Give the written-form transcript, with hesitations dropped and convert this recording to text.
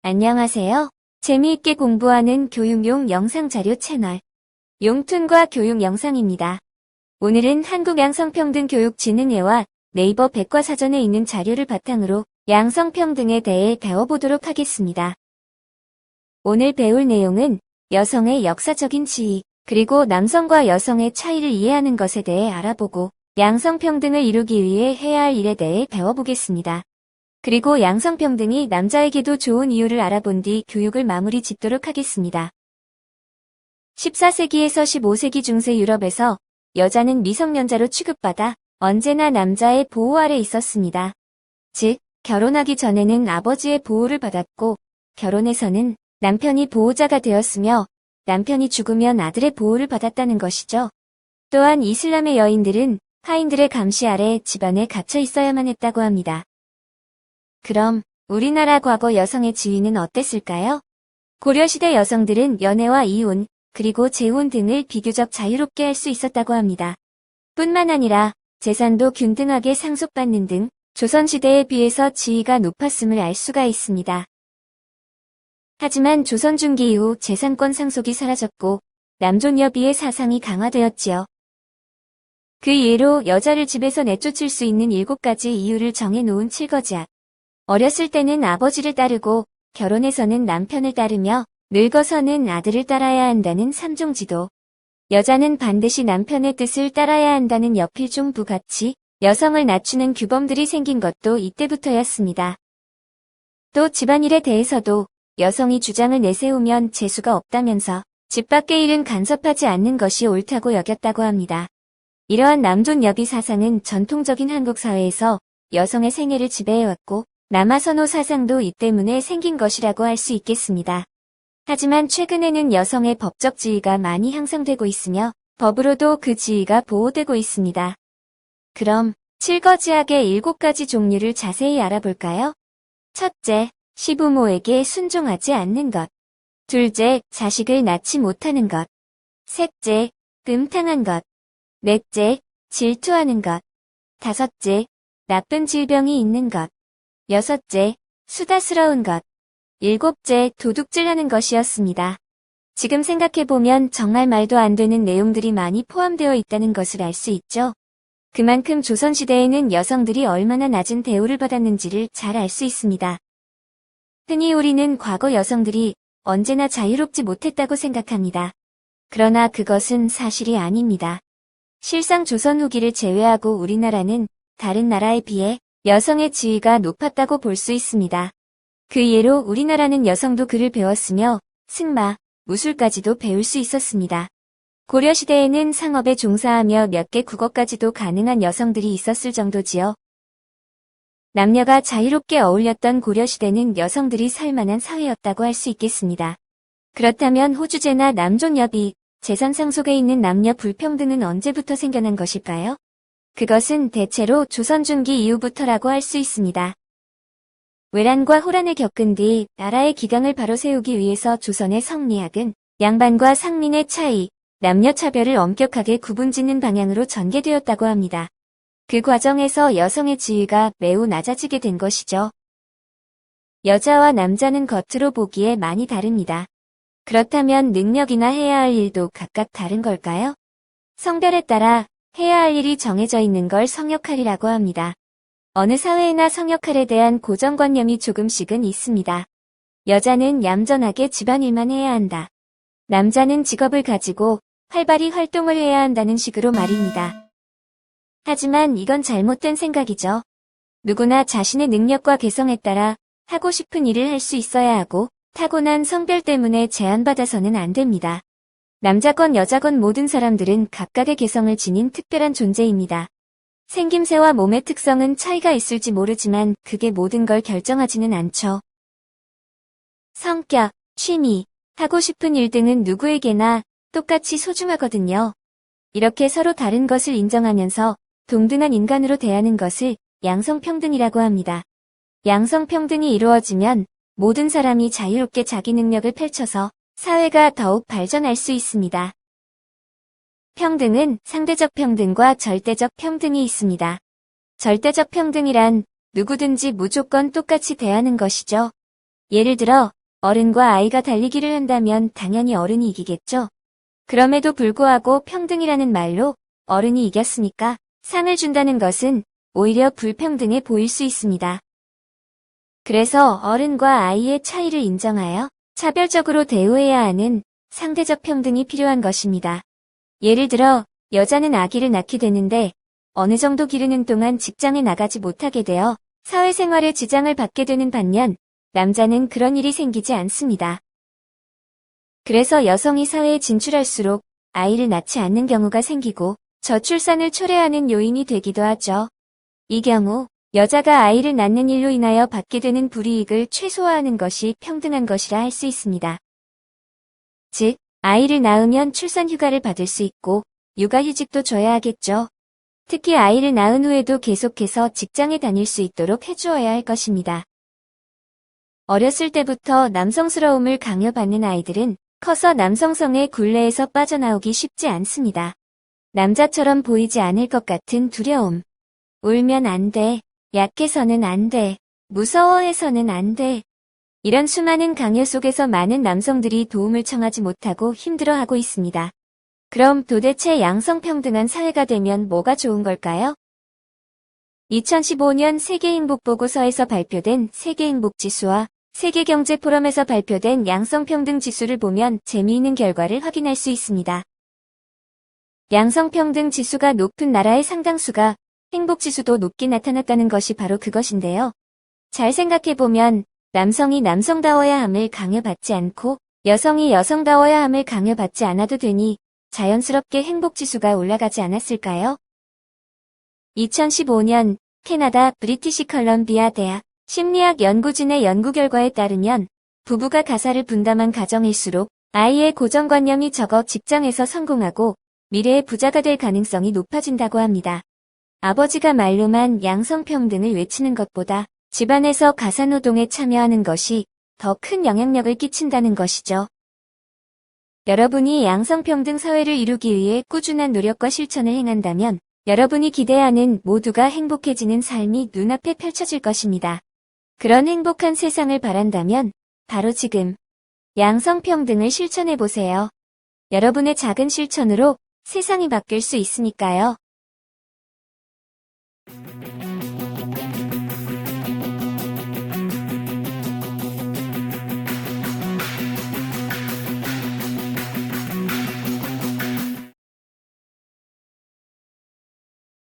안녕하세요. 재미있게 공부하는 교육용 영상 자료 채널 용툰과 교육 영상입니다. 오늘은 한국양성평등교육진흥회와 네이버 백과사전에 있는 자료를 바탕으로 양성평등에 대해 배워보도록 하겠습니다. 오늘 배울 내용은 여성의 역사적인 지위, 그리고 남성과 여성의 차이를 이해하는 것에 대해 알아보고 양성평등을 이루기 위해 해야 할 일에 대해 배워보겠습니다. 그리고 양성평등이 남자에게도 좋은 이유를 알아본 뒤 교육을 마무리 짓도록 하겠습니다. 14세기에서 15세기 중세 유럽에서 여자는 미성년자로 취급받아 언제나 남자의 보호 아래 있었습니다. 즉, 결혼하기 전에는 아버지의 보호를 받았고, 결혼해서는 남편이 보호자가 되었으며, 남편이 죽으면 아들의 보호를 받았다는 것이죠. 또한 이슬람의 여인들은 하인들의 감시 아래 집안에 갇혀 있어야만 했다고 합니다. 그럼 우리나라 과거 여성의 지위는 어땠을까요? 고려시대 여성들은 연애와 이혼, 그리고 재혼 등을 비교적 자유롭게 할 수 있었다고 합니다. 뿐만 아니라 재산도 균등하게 상속받는 등 조선시대에 비해서 지위가 높았음을 알 수가 있습니다. 하지만 조선 중기 이후 재산권 상속이 사라졌고 남존여비의 사상이 강화되었지요. 그 예로 여자를 집에서 내쫓을 수 있는 7가지 이유를 정해놓은 칠거지약. 어렸을 때는 아버지를 따르고 결혼해서는 남편을 따르며 늙어서는 아들을 따라야 한다는 삼종지도. 여자는 반드시 남편의 뜻을 따라야 한다는 여필종부같이 여성을 낮추는 규범들이 생긴 것도 이때부터였습니다. 또 집안일에 대해서도 여성이 주장을 내세우면 재수가 없다면서 집 밖의 일은 간섭하지 않는 것이 옳다고 여겼다고 합니다. 이러한 남존여비 사상은 전통적인 한국 사회에서 여성의 생애를 지배해왔고 남아선호 사상도 이 때문에 생긴 것이라고 할 수 있겠습니다. 하지만 최근에는 여성의 법적 지위가 많이 향상되고 있으며 법으로도 그 지위가 보호되고 있습니다. 그럼 칠거지약의 7가지 종류를 자세히 알아볼까요? 첫째, 시부모에게 순종하지 않는 것. 둘째, 자식을 낳지 못하는 것. 셋째, 음탕한 것. 넷째, 질투하는 것. 다섯째, 나쁜 질병이 있는 것. 여섯째, 수다스러운 것. 일곱째, 도둑질하는 것이었습니다. 지금 생각해보면 정말 말도 안 되는 내용들이 많이 포함되어 있다는 것을 알 수 있죠. 그만큼 조선시대에는 여성들이 얼마나 낮은 대우를 받았는지를 잘 알 수 있습니다. 흔히 우리는 과거 여성들이 언제나 자유롭지 못했다고 생각합니다. 그러나 그것은 사실이 아닙니다. 실상 조선 후기를 제외하고 우리나라는 다른 나라에 비해 여성의 지위가 높았다고 볼 수 있습니다. 그 예로 우리나라는 여성도 글을 배웠으며 승마, 무술까지도 배울 수 있었습니다. 고려시대에는 상업에 종사하며 몇 개 국어까지도 가능한 여성들이 있었을 정도지요. 남녀가 자유롭게 어울렸던 고려시대는 여성들이 살만한 사회였다고 할 수 있겠습니다. 그렇다면 호주제나 남존여비, 재산 상속에 있는 남녀 불평등은 언제부터 생겨난 것일까요? 그것은 대체로 조선 중기 이후부터라고 할 수 있습니다. 외란과 호란을 겪은 뒤 나라의 기강을 바로 세우기 위해서 조선의 성리학은 양반과 상민의 차이, 남녀 차별을 엄격하게 구분짓는 방향으로 전개되었다고 합니다. 그 과정에서 여성의 지위가 매우 낮아지게 된 것이죠. 여자와 남자는 겉으로 보기에 많이 다릅니다. 그렇다면 능력이나 해야 할 일도 각각 다른 걸까요? 성별에 따라 해야 할 일이 정해져 있는 걸 성역할이라고 합니다. 어느 사회에나 성역할에 대한 고정관념이 조금씩은 있습니다. 여자는 얌전하게 집안일만 해야 한다. 남자는 직업을 가지고 활발히 활동을 해야 한다는 식으로 말입니다. 하지만 이건 잘못된 생각이죠. 누구나 자신의 능력과 개성에 따라 하고 싶은 일을 할 수 있어야 하고 타고난 성별 때문에 제한받아서는 안 됩니다. 남자건 여자건 모든 사람들은 각각의 개성을 지닌 특별한 존재입니다. 생김새와 몸의 특성은 차이가 있을지 모르지만 그게 모든 걸 결정하지는 않죠. 성격, 취미, 하고 싶은 일 등은 누구에게나 똑같이 소중하거든요. 이렇게 서로 다른 것을 인정하면서 동등한 인간으로 대하는 것을 양성평등이라고 합니다. 양성평등이 이루어지면 모든 사람이 자유롭게 자기 능력을 펼쳐서 사회가 더욱 발전할 수 있습니다. 평등은 상대적 평등과 절대적 평등이 있습니다. 절대적 평등이란 누구든지 무조건 똑같이 대하는 것이죠. 예를 들어 어른과 아이가 달리기를 한다면 당연히 어른이 이기겠죠. 그럼에도 불구하고 평등이라는 말로 어른이 이겼으니까 상을 준다는 것은 오히려 불평등해 보일 수 있습니다. 그래서 어른과 아이의 차이를 인정하여 차별적으로 대우해야 하는 상대적 평등이 필요한 것입니다. 예를 들어 여자는 아기를 낳게 되는데 어느 정도 기르는 동안 직장에 나가지 못하게 되어 사회생활에 지장을 받게 되는 반면 남자는 그런 일이 생기지 않습니다. 그래서 여성이 사회에 진출할수록 아이를 낳지 않는 경우가 생기고 저출산을 초래하는 요인이 되기도 하죠. 이 경우 여자가 아이를 낳는 일로 인하여 받게 되는 불이익을 최소화하는 것이 평등한 것이라 할 수 있습니다. 즉, 아이를 낳으면 출산 휴가를 받을 수 있고 육아휴직도 줘야 하겠죠. 특히 아이를 낳은 후에도 계속해서 직장에 다닐 수 있도록 해주어야 할 것입니다. 어렸을 때부터 남성스러움을 강요받는 아이들은 커서 남성성의 굴레에서 빠져나오기 쉽지 않습니다. 남자처럼 보이지 않을 것 같은 두려움. 울면 안 돼. 약해서는 안 돼. 무서워해서는 안 돼. 이런 수많은 강요 속에서 많은 남성들이 도움을 청하지 못하고 힘들어하고 있습니다. 그럼 도대체 양성평등한 사회가 되면 뭐가 좋은 걸까요? 2015년 세계행복보고서에서 발표된 세계행복지수와 세계경제포럼에서 발표된 양성평등지수를 보면 재미있는 결과를 확인할 수 있습니다. 양성평등지수가 높은 나라의 상당수가 행복지수도 높게 나타났다는 것이 바로 그것인데요. 잘 생각해보면 남성이 남성다워야 함을 강요받지 않고 여성이 여성다워야 함을 강요받지 않아도 되니 자연스럽게 행복지수가 올라가지 않았을까요? 2015년 캐나다 브리티시 컬럼비아 대학 심리학 연구진의 연구 결과에 따르면 부부가 가사를 분담한 가정일수록 아이의 고정관념이 적어 직장에서 성공하고 미래의 부자가 될 가능성이 높아진다고 합니다. 아버지가 말로만 양성평등을 외치는 것보다 집안에서 가사노동에 참여하는 것이 더 큰 영향력을 끼친다는 것이죠. 여러분이 양성평등 사회를 이루기 위해 꾸준한 노력과 실천을 행한다면 여러분이 기대하는 모두가 행복해지는 삶이 눈앞에 펼쳐질 것입니다. 그런 행복한 세상을 바란다면 바로 지금 양성평등을 실천해보세요. 여러분의 작은 실천으로 세상이 바뀔 수 있으니까요.